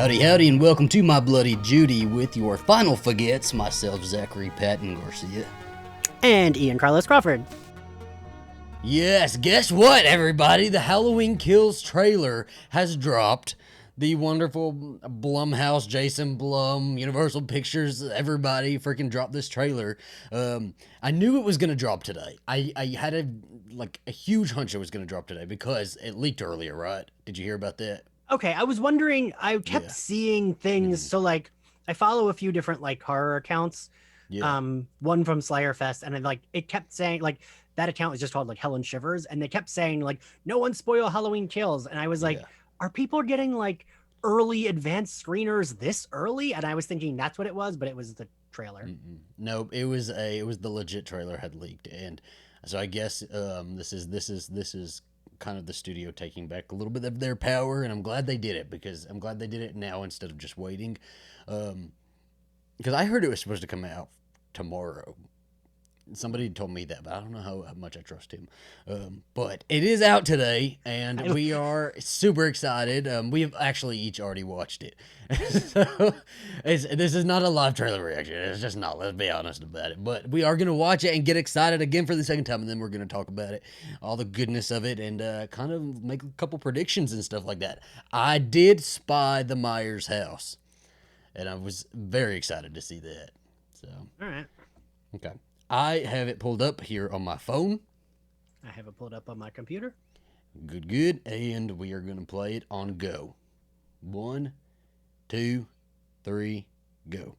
Howdy, howdy, and welcome to My Bloody Judy with your final forgets, myself, Zachary Patton Garcia. And Ian Carlos Crawford. Yes, guess what, everybody? The Halloween Kills trailer has dropped. The wonderful Blumhouse, Jason Blum, Universal Pictures, everybody freaking dropped this trailer. I knew it was going to drop today. I had a huge hunch it was going to drop today because it leaked earlier, right? Did you hear about that? Okay, I was wondering, I kept seeing things, so like, I follow a few different like horror accounts, one from Slayer Fest, and it kept saying, like, that account was just called like Helen Shivers, and they kept saying like, no one spoil Halloween Kills, and I was like, are people getting like early advanced screeners this early? And I was thinking that's what it was, but it was the trailer. Nope, it was the legit trailer had leaked, and so I guess this is kind of the studio taking back a little bit of their power, and I'm glad they did it because I'm glad they did it now instead of just waiting. Because I heard it was supposed to come out tomorrow. Somebody told me that, but I don't know how much I trust him. But it is out today, and we are super excited. We have actually each already watched it. So this is not a live trailer reaction. It's just not. Let's be honest about it. But we are going to watch it and get excited again for the second time, and then we're going to talk about it, all the goodness of it, and kind of make a couple predictions and stuff like that. I did spy the Myers house, and I was very excited to see that. So, all right. Okay. I have it pulled up here on my phone. I have it pulled up on my computer. Good. And we are going to play it on go. 1, 2, 3, go.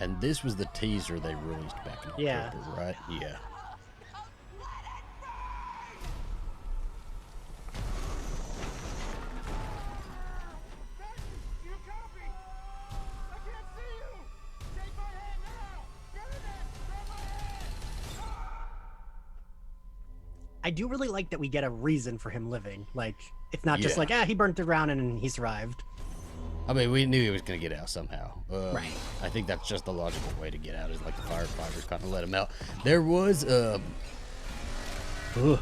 And this was the teaser they released back in October, right? Yeah. I do really like that we get a reason for him living. Like, it's not just like, he burnt around and he survived. I mean, we knew he was going to get out somehow. Right. I think that's just the logical way to get out, is like the firefighters kind of let him out. There was, I don't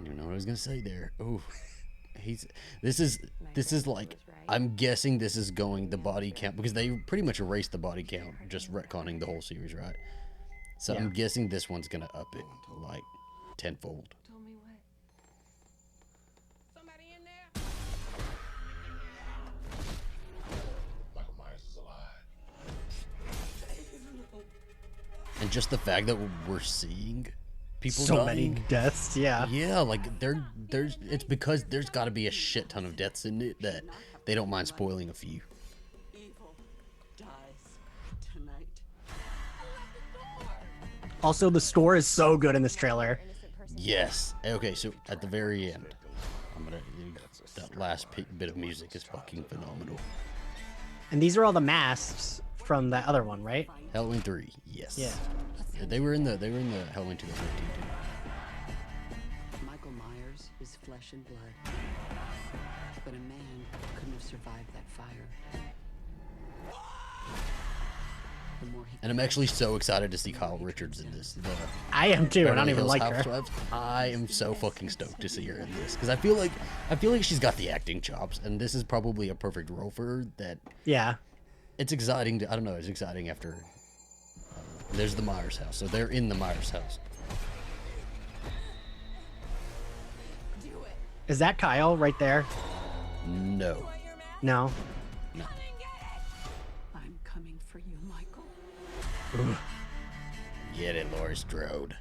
even know what I was going to say there. Oh, this is like, I'm guessing this is going the body count, because they pretty much erased the body count, just retconning the whole series, right? So I'm guessing this one's going to up it, like, tenfold. Told me what? Somebody in there? Michael Myers is alive. And just the fact that we're seeing people so dying. Many deaths, Yeah, like there's it's because there's got to be a shit ton of deaths in it that they don't mind spoiling a few. Evil dies tonight. Also, the score is so good in this trailer. Yes. Okay, so at the very end, that last bit of music is fucking phenomenal. And these are all the masks from that other one, right? Halloween 3, yes. Yeah. They were in the Halloween 2019 too. Michael Myers is flesh and blood, but a man couldn't have survived that fire. And I'm actually so excited to see Kyle Richards in this. I am too. I don't even Hills like her. Housewives. I am so fucking stoked to see her in this because I feel like she's got the acting chops, and this is probably a perfect role for her. It's exciting. I don't know. It's exciting after. There's the Myers house, so they're in the Myers house. Is that Kyle right there? No. No. I'm coming for you, Michael. Get it, Laurie Strode.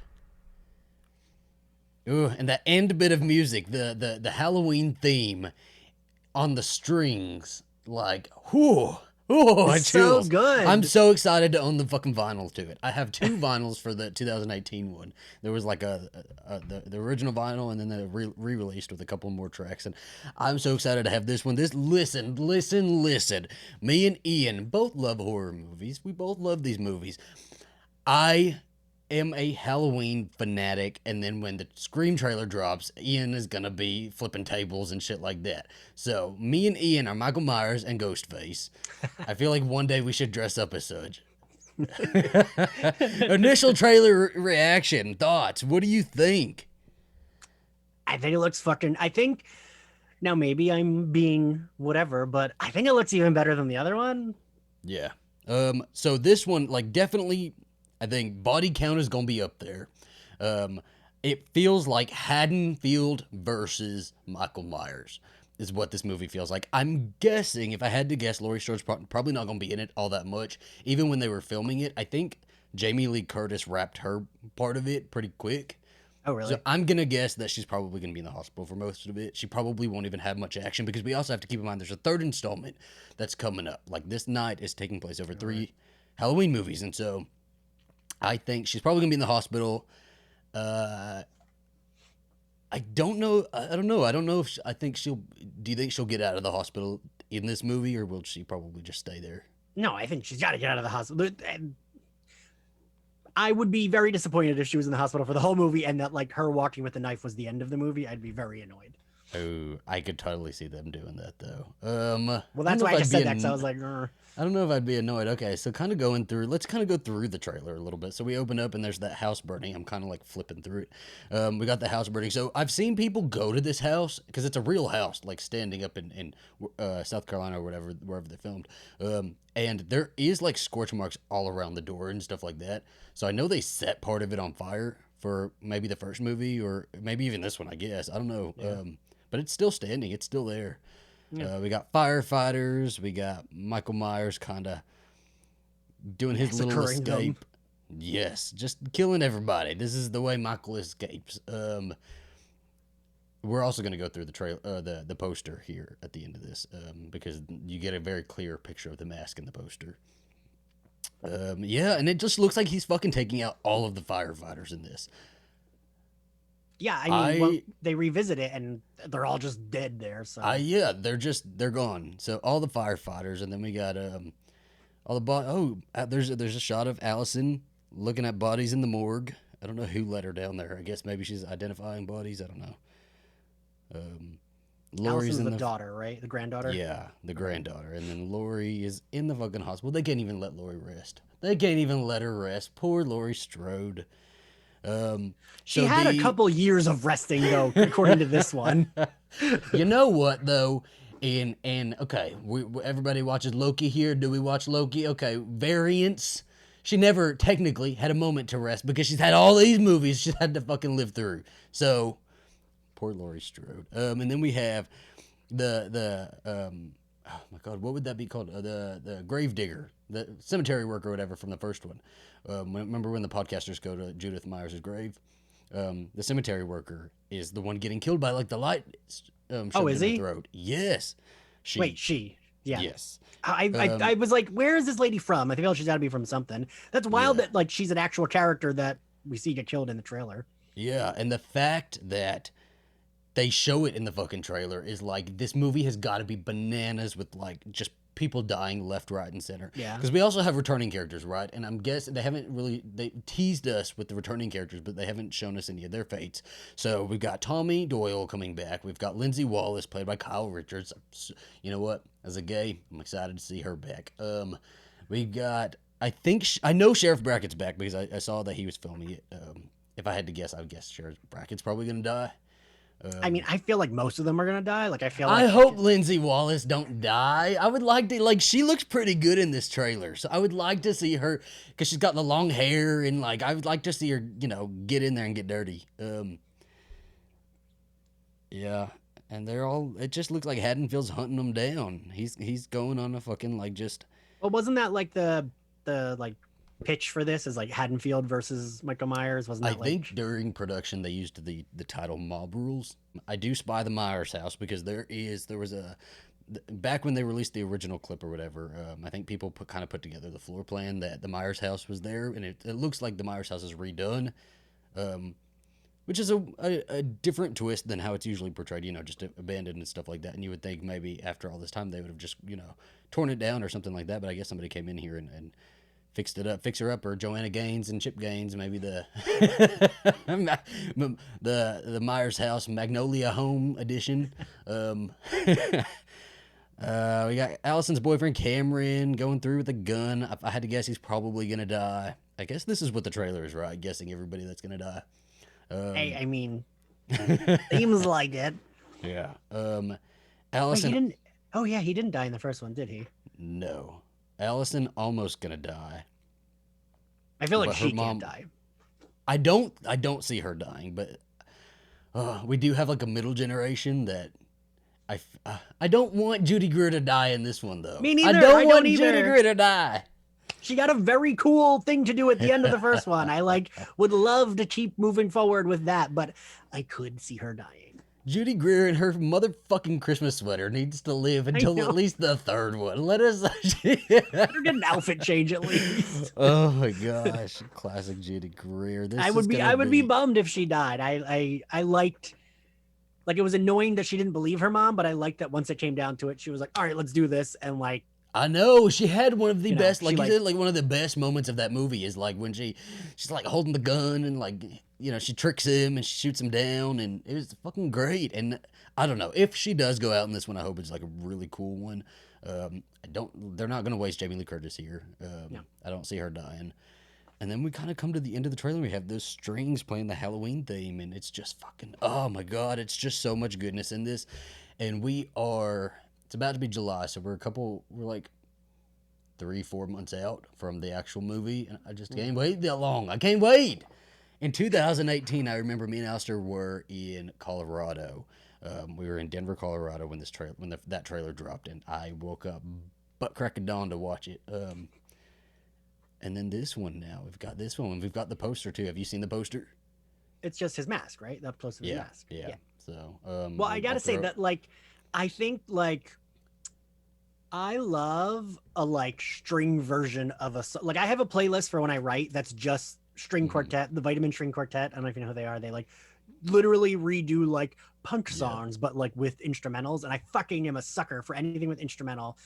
Ooh, and that end bit of music, the Halloween theme on the strings, like, whoo. Oh, it's so good. I'm so excited to own the fucking vinyl to it. I have 2 vinyls for the 2018 one. There was like the original vinyl, and then they re-released with a couple more tracks. And I'm so excited to have this one. Listen. Me and Ian both love horror movies. We both love these movies. I am a Halloween fanatic, and then when the Scream trailer drops, Ian is gonna be flipping tables and shit like that. So me and Ian are Michael Myers and Ghostface. I feel like one day we should dress up as such. Initial trailer reaction, thoughts. What do you think? I think it looks fucking. I think now maybe I'm being whatever, but I think it looks even better than the other one. Yeah. So this one, like, definitely, I think body count is gonna be up there. It feels like Haddonfield versus Michael Myers is what this movie feels like. I'm guessing, if I had to guess, Laurie Strode's probably not gonna be in it all that much. Even when they were filming it, I think Jamie Lee Curtis wrapped her part of it pretty quick. Oh, really? So I'm gonna guess that she's probably gonna be in the hospital for most of it. She probably won't even have much action because we also have to keep in mind there's a third installment that's coming up. Like, this night is taking place over 3 Halloween movies, and so I think she's probably gonna be in the hospital. I don't know. I don't know. I don't know if I think she'll. Do you think she'll get out of the hospital in this movie, or will she probably just stay there? No, I think she's got to get out of the hospital. I would be very disappointed if she was in the hospital for the whole movie and that, like, her walking with the knife was the end of the movie. I'd be very annoyed. Oh, I could totally see them doing that, though. Well, that's why I just said that, because I was like, I don't know if I'd be annoyed. Okay, so kind of going through, let's kind of go through the trailer a little bit. So we open up and there's that house burning. I'm kind of like flipping through it. We got the house burning. So I've seen people go to this house because it's a real house, like standing up in South Carolina or whatever, wherever they filmed. And there is like scorch marks all around the door and stuff like that. So I know they set part of it on fire for maybe the first movie or maybe even this one, I guess. I don't know. Yeah. But it's still standing. It's still there. Yeah. We got firefighters. We got Michael Myers kind of doing his little escape. Yes, just killing everybody. This is the way Michael escapes. We're also going to go through the poster here at the end of this because you get a very clear picture of the mask in the poster. Yeah, and it just looks like he's fucking taking out all of the firefighters in this. Yeah, I mean, well, they revisit it and they're all just dead there. So yeah, they're gone. So all the firefighters, and then we got all the there's a shot of Allison looking at bodies in the morgue. I don't know who let her down there. I guess maybe she's identifying bodies. I don't know. Laurie's Allison's the daughter, right? The granddaughter. Yeah, the granddaughter, and then Laurie is in the fucking hospital. They can't even let Laurie rest. They can't even let her rest. Poor Laurie Strode. She had a couple years of resting though, according to this one. You know what though? And okay, everybody watches Loki here. Do we watch Loki? Okay, variants. She never technically had a moment to rest because she's had all these movies she's had to fucking live through. So poor Laurie Strode. And then we have the oh my god, what would that be called? The grave digger, the cemetery worker or whatever from the first one. Remember when the podcasters go to Judith Myers' grave? The cemetery worker is the one getting killed by like the light. Is he? Throat. Yes. She. Yeah. Yes. I was like, where is this lady from? I feel she's got to be from something. That's wild that like she's an actual character that we see get killed in the trailer. Yeah, and the fact that they show it in the fucking trailer is like this movie has got to be bananas with like just people dying left, right, and center. Yeah. Because we also have returning characters, right? And I'm guessing they teased us with the returning characters, but they haven't shown us any of their fates. So we've got Tommy Doyle coming back. We've got Lindsay Wallace, played by Kyle Richards. You know what? As a gay, I'm excited to see her back. We got, I know Sheriff Brackett's back because I saw that he was filming it. If I had to guess, I would guess Sheriff Brackett's probably going to die. I mean, I feel like most of them are gonna die. Like, I hope Lindsay Wallace don't die. I would like to, like, she looks pretty good in this trailer, so I would like to see her because she's got the long hair and like I would like to see her, get in there and get dirty. Yeah, and they're all. It just looks like Haddonfield's hunting them down. He's going on a fucking like just. Well, wasn't that like the like pitch for this is like Haddonfield versus Michael Myers? Wasn't that I think during production they used the title Mob Rules. I do spy the Myers house because there was a back when they released the original clip or whatever. I think people kind of put together the floor plan that the Myers house was there, and it looks like the Myers house is redone, which is a different twist than how it's usually portrayed. Just abandoned and stuff like that. And you would think maybe after all this time they would have just torn it down or something like that. But I guess somebody came in here and fixed it up, Fixer Upper, Joanna Gaines and Chip Gaines, maybe the Myers House Magnolia Home edition. We got Allison's boyfriend Cameron going through with a gun. I had to guess he's probably gonna die. I guess this is what the trailer is, right? Guessing everybody that's gonna die. Hey, I mean, seems like it. Yeah. Wait, Allison. he didn't. Oh yeah, he didn't die in the first one, did he? No. Allison almost gonna die. I feel like But her she mom- can't die. I don't see her dying, but we do have like a middle generation that I don't want Judy Greer to die in this one though. Me neither, I don't I want don't Judy either. Greer to die. She got a very cool thing to do at the end of the first one. I would love to keep moving forward with that, but I could see her dying. Judy Greer in her motherfucking Christmas sweater needs to live until know. at least the third one. Let us. Better get an outfit change at least. Oh my gosh, classic Judy Greer. This I would is be gonna I would be bummed if she died. I liked, like, it was annoying that she didn't believe her mom, but I liked that once it came down to it, she was like, all right, let's do this. And like, I know she had one of the You know, best, like she, you like- said, like one of the best moments of that movie is like when she's like holding the gun and like she tricks him and she shoots him down and it was fucking great. And I don't know if she does go out in this one, I hope it's like a really cool one. They're not gonna waste Jamie Lee Curtis here. No. I don't see her dying. And then we kind of come to the end of the trailer. We have those strings playing the Halloween theme, and it's just fucking, oh my God, it's just so much goodness in this. And it's about to be July, so we're like 3-4 months out from the actual movie, and I just can't wait that long. I can't wait. In 2018, I remember me and Alistair were in Colorado. We were in Denver, Colorado when that trailer dropped, and I woke up butt crack of dawn to watch it. And then this one now. We've got this one. We've got the poster too. Have you seen the poster? it's just his mask, right? Up close to his mask. Yeah. So, Well, I gotta say that, like, I think, like, I love a like string version of like, I have a playlist for when I write that's just string quartet, the Vitamin String Quartet. I don't know if you know who they are. They like literally redo like punk songs, but like with instrumentals. And I fucking am a sucker for anything with instrumental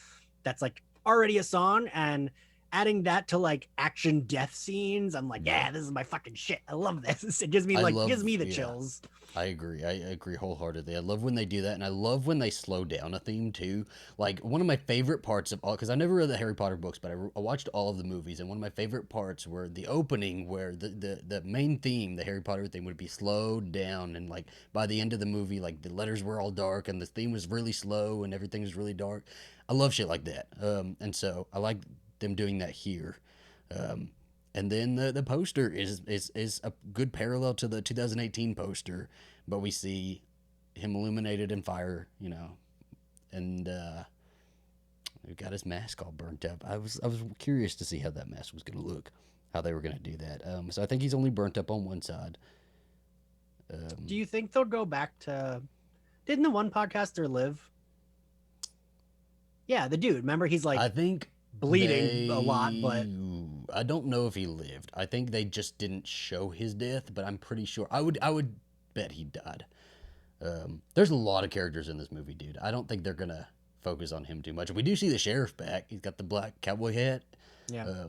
that's like already a song, and adding that to like action death scenes. I'm like, yeah, this is my fucking shit. I love this. It gives me the chills. I agree wholeheartedly. I love when they do that, and I love when they slow down a theme too. Like, one of my favorite parts of all, because I never read the Harry Potter books, but I watched all of the movies, and one of my favorite parts were the opening, where the main theme, the Harry Potter theme, would be slowed down, and like by the end of the movie, like the letters were all dark, and the theme was really slow, and everything was really dark. I love shit like that, and so I like them doing that here. And then the poster is a good parallel to the 2018 poster, but we see him illuminated in fire, and we've got his mask all burnt up. I was curious to see how that mask was going to look, how they were going to do that. So I think he's only burnt up on one side. Do you think they'll go back to? Didn't the one podcaster live? Yeah, the dude. Remember, he's like, I think bleeding a lot, but I don't know if he lived. I think they just didn't show his death, but I'm pretty sure. I would bet he died. There's a lot of characters in this movie, dude. I don't think they're gonna focus on him too much. We do see the sheriff back. He's got the black cowboy hat. yeah.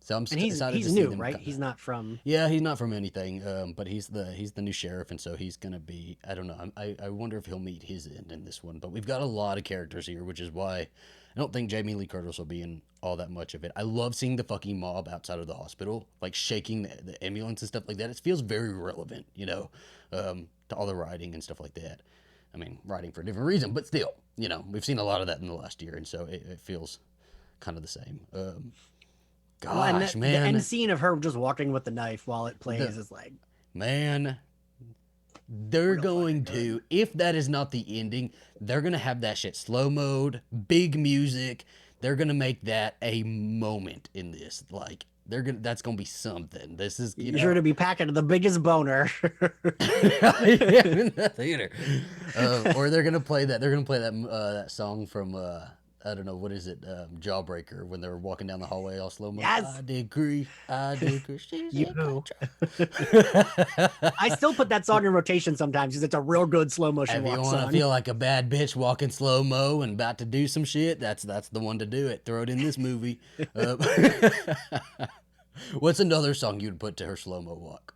So I'm And he's excited to see new, them right? kinda- He's not from. Yeah, he's not from anything. But he's the new sheriff, and so he's gonna be. I don't know. I wonder if he'll meet his end in this one. But we've got a lot of characters here, which is why I don't think Jamie Lee Curtis will be in all that much of it. I love seeing the fucking mob outside of the hospital, like shaking the ambulance and stuff like that. It feels very relevant, to all the writing and stuff like that. I mean, writing for a different reason, but still, we've seen a lot of that in the last year, and so it feels kind of the same. Gosh, The man. end scene of her just walking with the knife while it plays is like, Man, they're Real going fucking to, if that is not the ending, they're going to have that shit slow mode, big music. They're going to make that a moment in this. Like, that's going to be something. This is, you're sure to be packing the biggest boner. in the theater. Or they're going to play that. They're going to play that song from, I don't know, what is it? Jawbreaker, when they were walking down the hallway all slow mo. Yes. I agree. She's You. in control. I still put that song in rotation sometimes because it's a real good slow motion If you walk want to song. feel like a bad bitch walking slow mo and about to do some shit, that's the one to do it. Throw it in this movie. What's another song you'd put to her slow mo walk?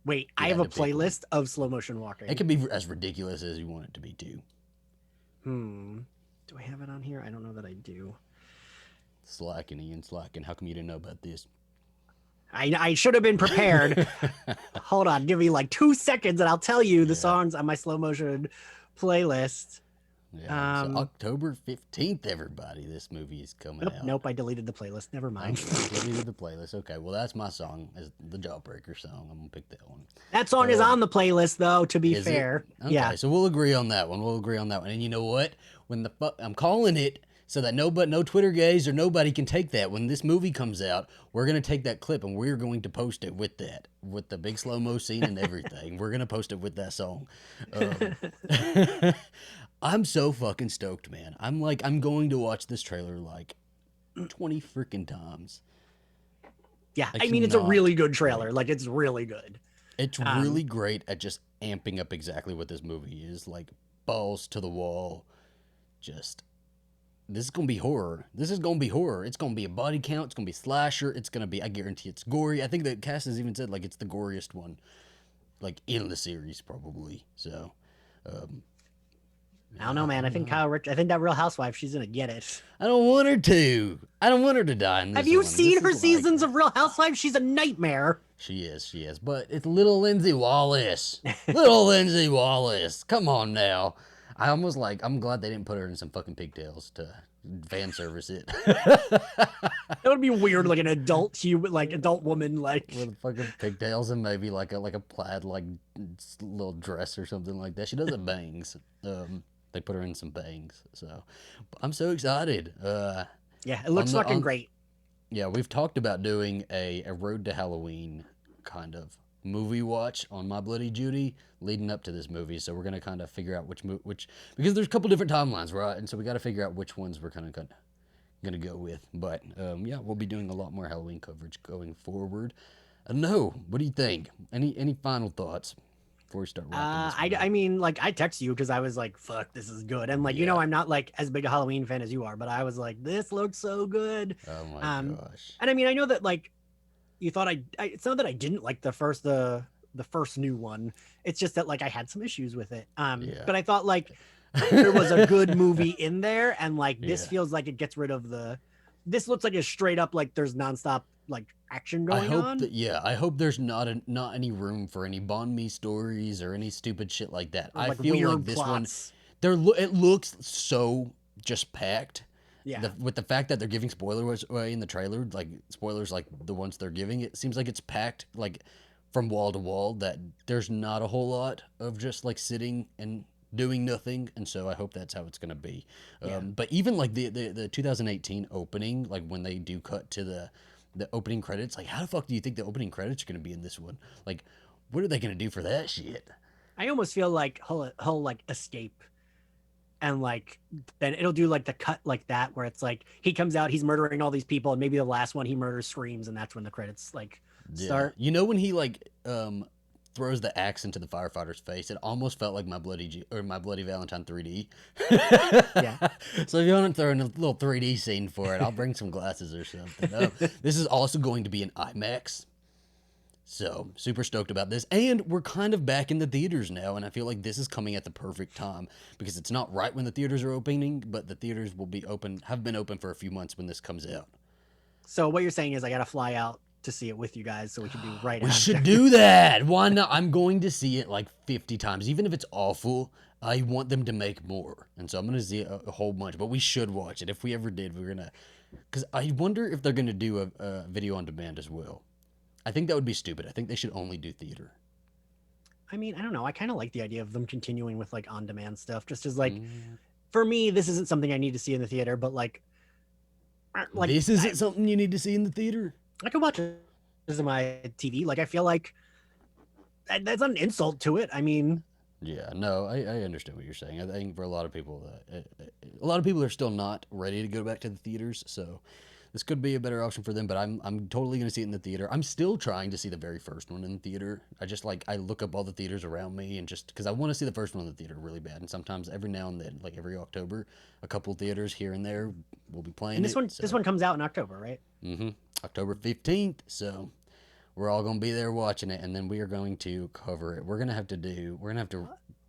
Wait, I Yeah, have a the big one. playlist of slow motion walking. It could be as ridiculous as you want it to be too. Do I have it on here? I don't know that I do. Slacking, Ian, slacking. How come you didn't know about this? I should have been prepared. Hold on, give me like 2 seconds and I'll tell you the songs on my slow motion playlist. Yeah, so October 15th, everybody, this movie is coming out. Nope, I deleted the playlist. Never mind. Deleted the playlist. Okay, well, that's my song, is the Jawbreaker song. I'm going to pick that one. That song is on the playlist, though, to be fair. Okay, yeah. So we'll agree on that one. And you know what? When I'm calling it so that no Twitter gays or nobody can take that. When this movie comes out, we're going to take that clip and we're going to post it with that, with the big slow-mo scene and everything. We're going to post it with that song. I'm so fucking stoked, man. I'm going to watch this trailer like 20 freaking times. Yeah, I mean, it's a really good trailer. Like, it's really good. It's really great at just amping up exactly what this movie is. Like, balls to the wall. Just, this is going to be horror. It's going to be a body count. It's going to be slasher. It's going to be, I guarantee it's gory. I think the cast has even said, like, it's the goriest one, like, in the series, probably. So, I don't know, man. I think that Real Housewife, she's gonna get it. I don't want her to. I don't want her to die in this. Have you seen her seasons of Real Housewives? She's a nightmare. She is. But it's little Lindsay Wallace. Little Lindsay Wallace. Come on now. I'm glad they didn't put her in some fucking pigtails to fan service it. That would be weird, like an adult woman, like with fucking pigtails and maybe like a plaid like little dress or something like that. She does have bangs. They put her in some bangs, so I'm so excited. Yeah, it looks fucking great. Yeah, we've talked about doing a Road to Halloween kind of movie watch on My Bloody Judy leading up to this movie, so we're gonna kind of figure out which because there's a couple different timelines, right? And so we got to figure out which ones we're kind of gonna go with. But yeah, we'll be doing a lot more Halloween coverage going forward. No, what do you think? Any final thoughts before we start wrapping I mean, like, I text you because I was like, fuck, this is good. And like, you know, I'm not like as big a Halloween fan as you are, but I was like, this looks so good. Oh my gosh. And I mean, I know that like you thought it's not that I didn't like the first new one. It's just that like I had some issues with it. But I thought like there was a good movie in there, and like this feels like it gets rid of this looks like a straight up like there's nonstop like action going on. I hope there's not any room for any Bon Me stories or any stupid shit like that. Or, I like, feel like this plots. one, it looks so just packed. Yeah. With the fact that they're giving spoilers away in the trailer, like spoilers like the ones they're giving, it seems like it's packed like from wall to wall, that there's not a whole lot of just like sitting and doing nothing, and so I hope that's how it's gonna be. But even like the 2018 opening, like when they do cut to the opening credits, like how the fuck do you think the opening credits are gonna be in this one? Like, what are they gonna do for that shit? I almost feel like he'll like escape, and like then it'll do like the cut like that where it's like he comes out, he's murdering all these people, and maybe the last one he murders screams, and that's when the credits like start. You know, when he like throws the axe into the firefighter's face, it almost felt like My Bloody Valentine 3D. Yeah. So if you want to throw in a little 3D scene for it, I'll bring some glasses or something. This is also going to be an IMAX. So super stoked about this, and we're kind of back in the theaters now, and I feel like this is coming at the perfect time because it's not right when the theaters are opening, but the theaters have been open for a few months when this comes out. So what you're saying is I gotta fly out to see it with you guys, so we can do right we after. should do that. Why not? I'm going to see it like 50 times, even if it's awful. I want them to make more, and so I'm going to see it a whole bunch, but we should watch it. If we ever did, we're gonna, because I wonder if they're going to do a video on demand as well. I think that would be stupid. I think they should only do theater. I mean, I don't know, I kind of like the idea of them continuing with like on demand stuff, just as like for me, this isn't something I need to see in the theater, but like this isn't something you need to see in the theater. I could watch it on my TV. Like, I feel like that's not an insult to it. I mean, yeah, no, I understand what you're saying. I think for a lot of people are still not ready to go back to the theaters, so this could be a better option for them. But I'm totally going to see it in the theater. I'm still trying to see the very first one in the theater. I look up all the theaters around me, and just because I want to see the first one in the theater really bad. And sometimes every now and then, like every October, a couple theaters here and there will be playing. And this one comes out in October, right? Mm-hmm. October 15th. So we're all going to be there watching it, and then we are going to cover it. We're going to have to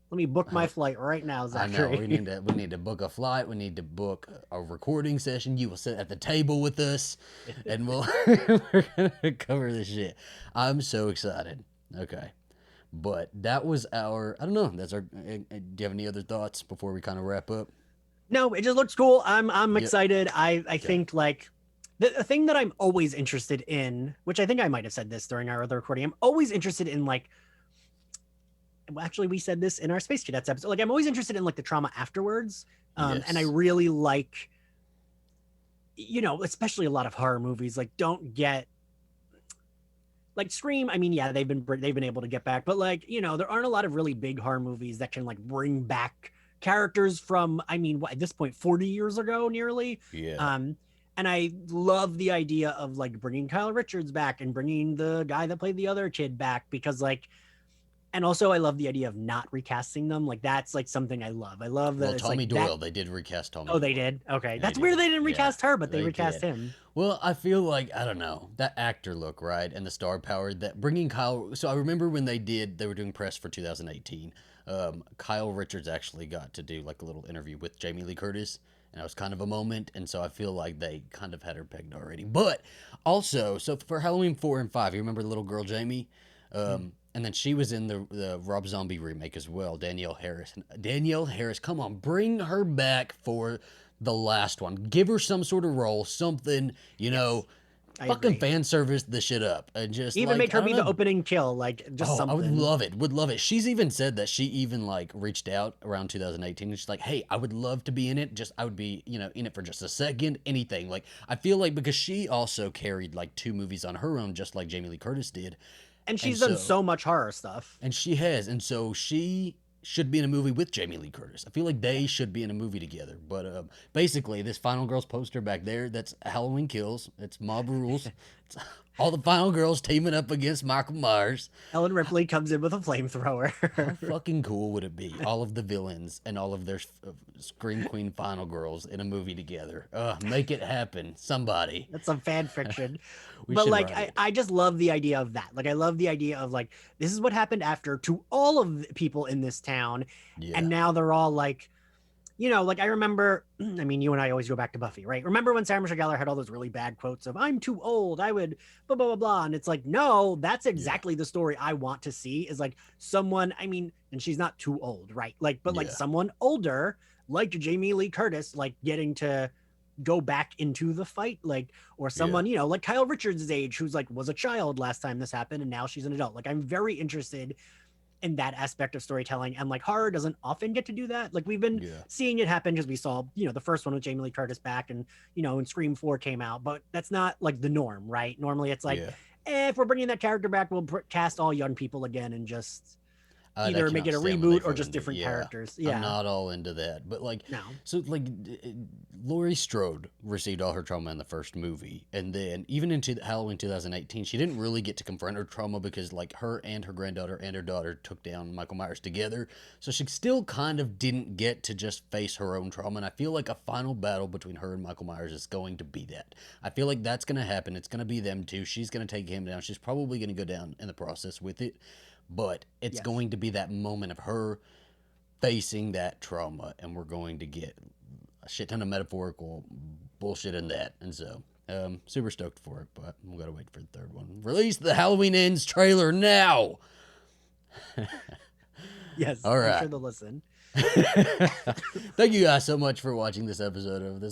Let me book my flight right now, I Zachary. know we need to book a flight. We need to book a recording session. You will sit at the table with us, and we're gonna cover this shit. I'm so excited. Okay, but that was our. I don't know. That's our. Do you have any other thoughts before we kind of wrap up? No, it just looks cool. I'm Yep. excited. I think like the thing that I'm always interested in, which I think I might have said this during our other recording, I'm always interested in like, well, actually we said this in our Space Cadets episode. Like I'm always interested in like the trauma afterwards. And I Yes. really like, you know, especially a lot of horror movies like don't get like Scream. I mean, yeah, they've been able to get back, but like, you know, there aren't a lot of really big horror movies that can like bring back characters from, I mean, what, at this point 40 years ago nearly. Yeah. And I love the idea of like bringing Kyle Richards back and bringing the guy that played the other kid back, because like, and also I love the idea of not recasting them. Like that's like something I love. I love that. Well, it's Tommy like Doyle, that... they did recast Tommy. Oh, they Doyle. did. Okay, They that's did. weird. They didn't recast Yeah, her, but they recast did. him. Well, I feel like I don't know that actor look right and the star power that bringing Kyle. So I remember when they were doing press for 2018. Kyle Richards actually got to do like a little interview with Jamie Lee Curtis, and that was kind of a moment. And so I feel like they kind of had her pegged already. But also, so for Halloween 4 and 5, you remember the little girl Jamie? And then she was in the Rob Zombie remake as well, Danielle Harris. Danielle Harris, come on, bring her back for the last one. Give her some sort of role, something, you know, fucking fan service the shit up. And just even like, make her I don't be know. the opening kill, like just something. I would love it. Would love it. She's even said that she even like reached out around 2018 and she's like, hey, I would love to be in it. Just I would be, you know, in it for just a second, anything. Like I feel like because she also carried like 2 movies on her own, just like Jamie Lee Curtis did. And she's done so much horror stuff. And she has. And so she should be in a movie with Jamie Lee Curtis. I feel like they should be in a movie together. But basically, this Final Girls poster back there, that's Halloween Kills. It's Mob Rules. It's all the Final Girls teaming up against Michael Myers. Ellen Ripley comes in with a flamethrower. How fucking cool would it be? All of the villains and all of their Scream Queen Final Girls in a movie together. Make it happen. Somebody. That's some fan fiction. We But should like write it. I just love the idea of that. Like I love the idea of like this is what happened after to all of the people in this town. Yeah. And now they're all like, you know, like I remember, I mean, you and I always go back to Buffy, right? Remember when Sarah Michelle Gellar had all those really bad quotes of I'm too old, I would blah blah blah blah. And it's like, no, that's exactly the story I want to see, is like someone, I mean, and she's not too old, right? Like, but like Yeah. someone older, like Jamie Lee Curtis, like getting to go back into the fight, like, or someone, you know, like Kyle Richards' age, who's like was a child last time this happened and now she's an adult. Like I'm very interested in that aspect of storytelling, and like horror doesn't often get to do that. Like we've been seeing it happen because we saw, you know, the first one with Jamie Lee Curtis back, and you know, when Scream 4 came out, but that's not like the norm, right? Normally it's like, if we're bringing that character back, we'll cast all young people again and just either make it a reboot or just different characters. Yeah, I'm not all into that, but like, no. So like, Laurie Strode received all her trauma in the first movie, and then even into Halloween 2018, she didn't really get to confront her trauma because like her and her granddaughter and her daughter took down Michael Myers together, so she still kind of didn't get to just face her own trauma. And I feel like a final battle between her and Michael Myers is going to be that. I feel like that's going to happen. It's going to be them two. She's going to take him down. She's probably going to go down in the process with it. But it's going to be that moment of her facing that trauma, and we're going to get a shit ton of metaphorical bullshit in that. And so, super stoked for it, but we gotta wait for the third one. Release the Halloween Ends trailer now! Yes, all right. I'm sure they'll listen. Thank you guys so much for watching this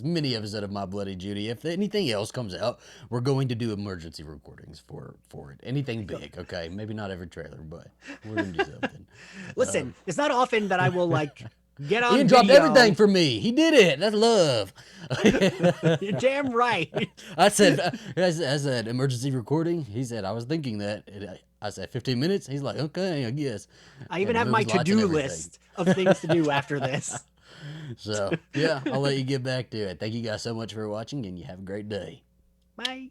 mini episode of My Bloody Judy. If anything else comes out, we're going to do emergency recordings for it. Anything big, okay? Maybe not every trailer, but we're going to do something. Listen, it's not often that I will like get on Ian dropped video. everything for me. He did it. That's love. You're damn right. I said emergency recording. He said I was thinking that. I said 15 minutes. He's like, okay, I guess. I even And have my moves, lights, and to-do everything. list of things to do after this. So yeah, I'll let you get back to it. Thank you guys so much for watching, and you have a great day. Bye.